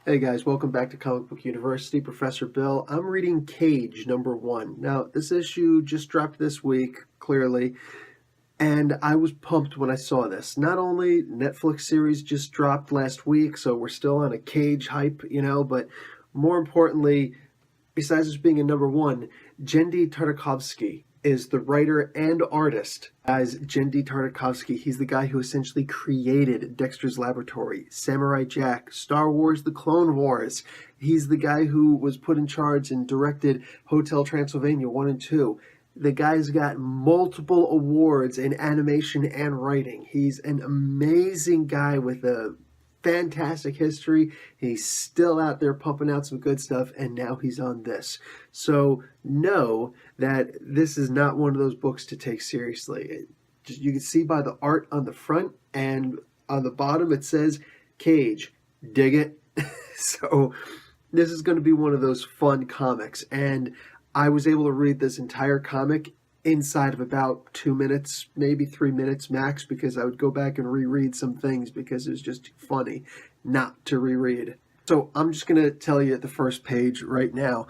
Hey guys, welcome back to Comic Book University. Professor Bill. I'm reading Cage #1. Now, this issue just dropped this week, clearly, and I was pumped when I saw this. Not only Netflix series just dropped last week, so we're still on a Cage hype, but more importantly, besides this being a #1, Genndy Tartakovsky is the writer and artist. As Genndy Tartakovsky, he's the guy who essentially created Dexter's Laboratory, Samurai Jack, Star Wars, The Clone Wars. He's the guy who was put in charge and directed Hotel Transylvania 1 and 2. The guy's got multiple awards in animation and writing. He's an amazing guy with a fantastic history. He's still out there pumping out some good stuff, and now he's on this. So know that this is not one of those books to take seriously. You can see by the art on the front, and on the bottom it says Cage. Dig it? So this is going to be one of those fun comics, and I was able to read this entire comic inside of about 2 minutes, maybe 3 minutes max, because I would go back and reread some things because it was just too funny not to reread. So I'm just going to tell you at the first page right now.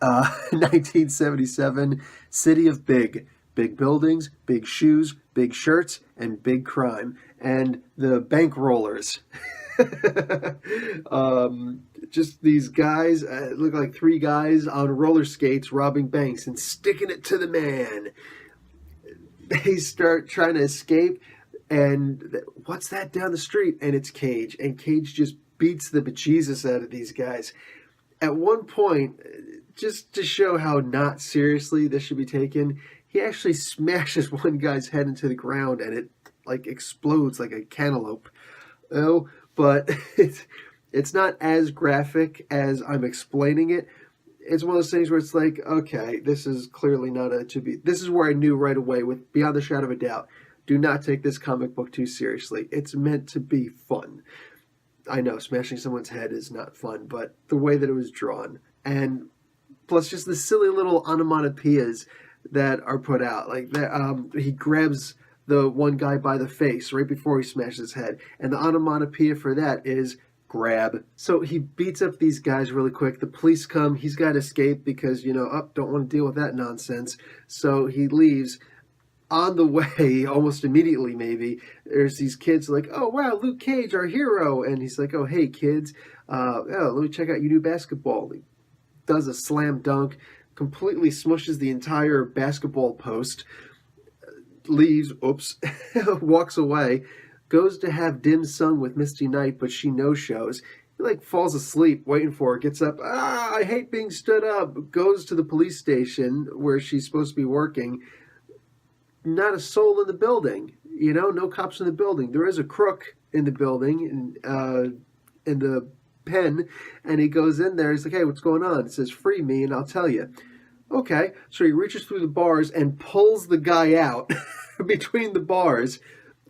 1977, City of Big. Big buildings, big shoes, big shirts, and big crime. And the bankrollers. Just these guys, look like three guys on roller skates robbing banks and sticking it to the man. They start trying to escape, and what's that down the street? And it's Cage, and Cage just beats the bejesus out of these guys. At one point, just to show how not seriously this should be taken, he actually smashes one guy's head into the ground, and it explodes like a cantaloupe. Oh, but it's not as graphic as I'm explaining it. It's one of those things where it's like, okay, this is clearly not a to be. This is where I knew right away, with beyond the shadow of a doubt, do not take this comic book too seriously. It's meant to be fun. I know smashing someone's head is not fun, but the way that it was drawn, and plus just the silly little onomatopoeias that are put out, like that, he grabs the one guy by the face right before he smashes his head, and the onomatopoeia for that is grab. So he beats up these guys really quick. The police come. He's got to escape because, don't want to deal with that nonsense. So he leaves. On the way, almost immediately maybe, there's these kids like, oh, wow, Luke Cage, our hero. And he's like, oh, hey, kids, let me check out your new basketball. He does a slam dunk, completely smushes the entire basketball post, leaves, walks away, goes to have dim sum with Misty Knight, but she no-shows. He falls asleep waiting for her, gets up, I hate being stood up, goes to the police station where she's supposed to be working. Not a soul in the building, no cops in the building. There is a crook in the building, in the pen, and he goes in there, he's like, hey, what's going on? It says, free me and I'll tell you. Okay, so he reaches through the bars and pulls the guy out between the bars.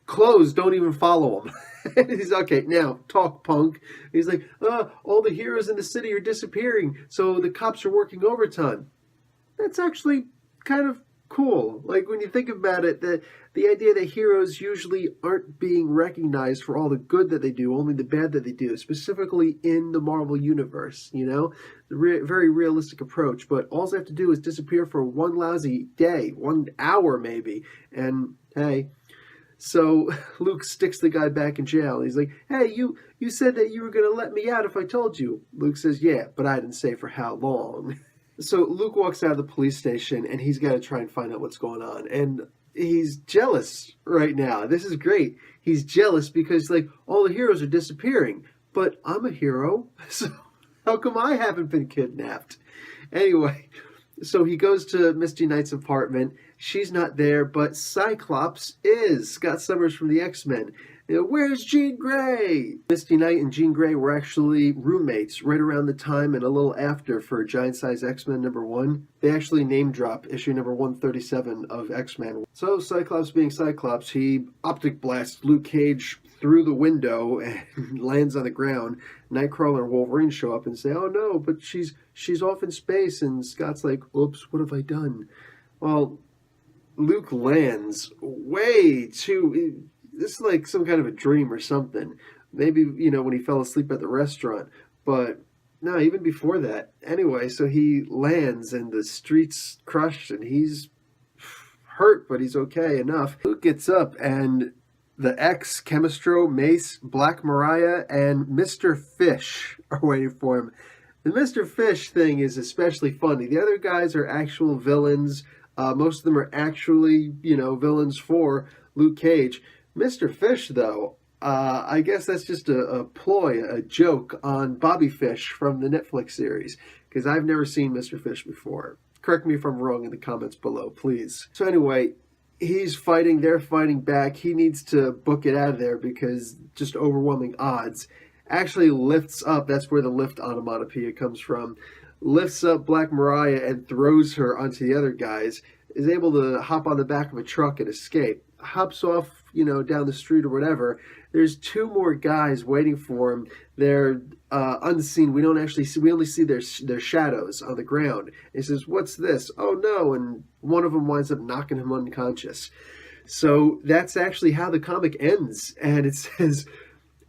Clothes don't even follow him. He's okay, now talk, punk. He's like, all the heroes in the city are disappearing, so the cops are working overtime. That's actually kind of cool. Like, when you think about it, the idea that heroes usually aren't being recognized for all the good that they do, only the bad that they do, specifically in the Marvel Universe, very realistic approach. But all they have to do is disappear for one lousy day, 1 hour maybe, and hey. So Luke sticks the guy back in jail. He's like, hey, you said that you were going to let me out if I told you. Luke says, yeah, but I didn't say for how long. So Luke walks out of the police station, and he's got to try and find out what's going on. And he's jealous right now. This is great. He's jealous because, all the heroes are disappearing. But I'm a hero, so how come I haven't been kidnapped? Anyway, so he goes to Misty Knight's apartment. She's not there, but Cyclops is. Scott Summers from the X-Men. Where's Jean Grey? Misty Knight and Jean Grey were actually roommates right around the time and a little after for Giant Size X-Men #1. They actually name drop issue number 137 of X-Men. So Cyclops being Cyclops, he optic blasts Luke Cage through the window and lands on the ground. Nightcrawler and Wolverine show up and say, oh no, but she's off in space. And Scott's like, oops, what have I done? Well, Luke lands way too... This is like some kind of a dream or something. Maybe, when he fell asleep at the restaurant. But no, even before that. Anyway, so he lands and the street's crushed and he's hurt, but he's okay enough. Luke gets up and the X, Chemistro, Mace, Black Mariah, and Mr. Fish are waiting for him. The Mr. Fish thing is especially funny. The other guys are actual villains. Most of them are actually, villains for Luke Cage. Mr. Fish, though, I guess that's just a ploy, a joke on Bobby Fish from the Netflix series, because I've never seen Mr. Fish before. Correct me if I'm wrong in the comments below, please. So anyway, he's fighting, they're fighting back. He needs to book it out of there because just overwhelming odds. Actually lifts up, that's where the lift onomatopoeia comes from, lifts up Black Mariah and throws her onto the other guys, is able to hop on the back of a truck and escape. Hops off, down the street or whatever. There's two more guys waiting for him. They're unseen. We don't actually see, we only see their shadows on the ground. He says, "What's this?" "Oh no," and one of them winds up knocking him unconscious. So that's actually how the comic ends. And it says,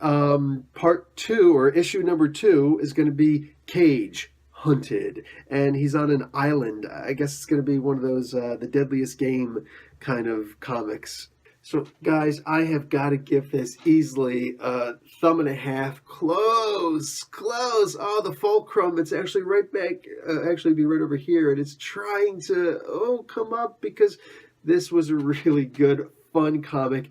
part 2 or issue number 2 is going to be Cage Hunted, and he's on an island. I guess it's going to be one of those the Deadliest Game kind of comics. So guys, I have got to give this easily a thumb and a half. Close. Oh, the fulcrum, it's actually right back, actually be right over here, and it's trying to come up, because this was a really good, fun comic.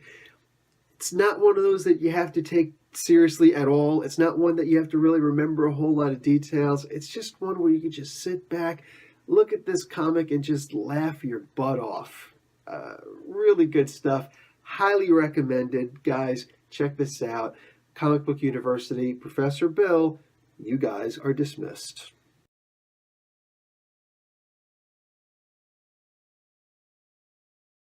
It's not one of those that you have to take seriously at all. It's not one that you have to really remember a whole lot of details. It's just one where you can just sit back, look at this comic, and just laugh your butt off. Really good stuff. Highly recommended. Guys, check this out. Comic Book University, Professor Bill, you guys are dismissed.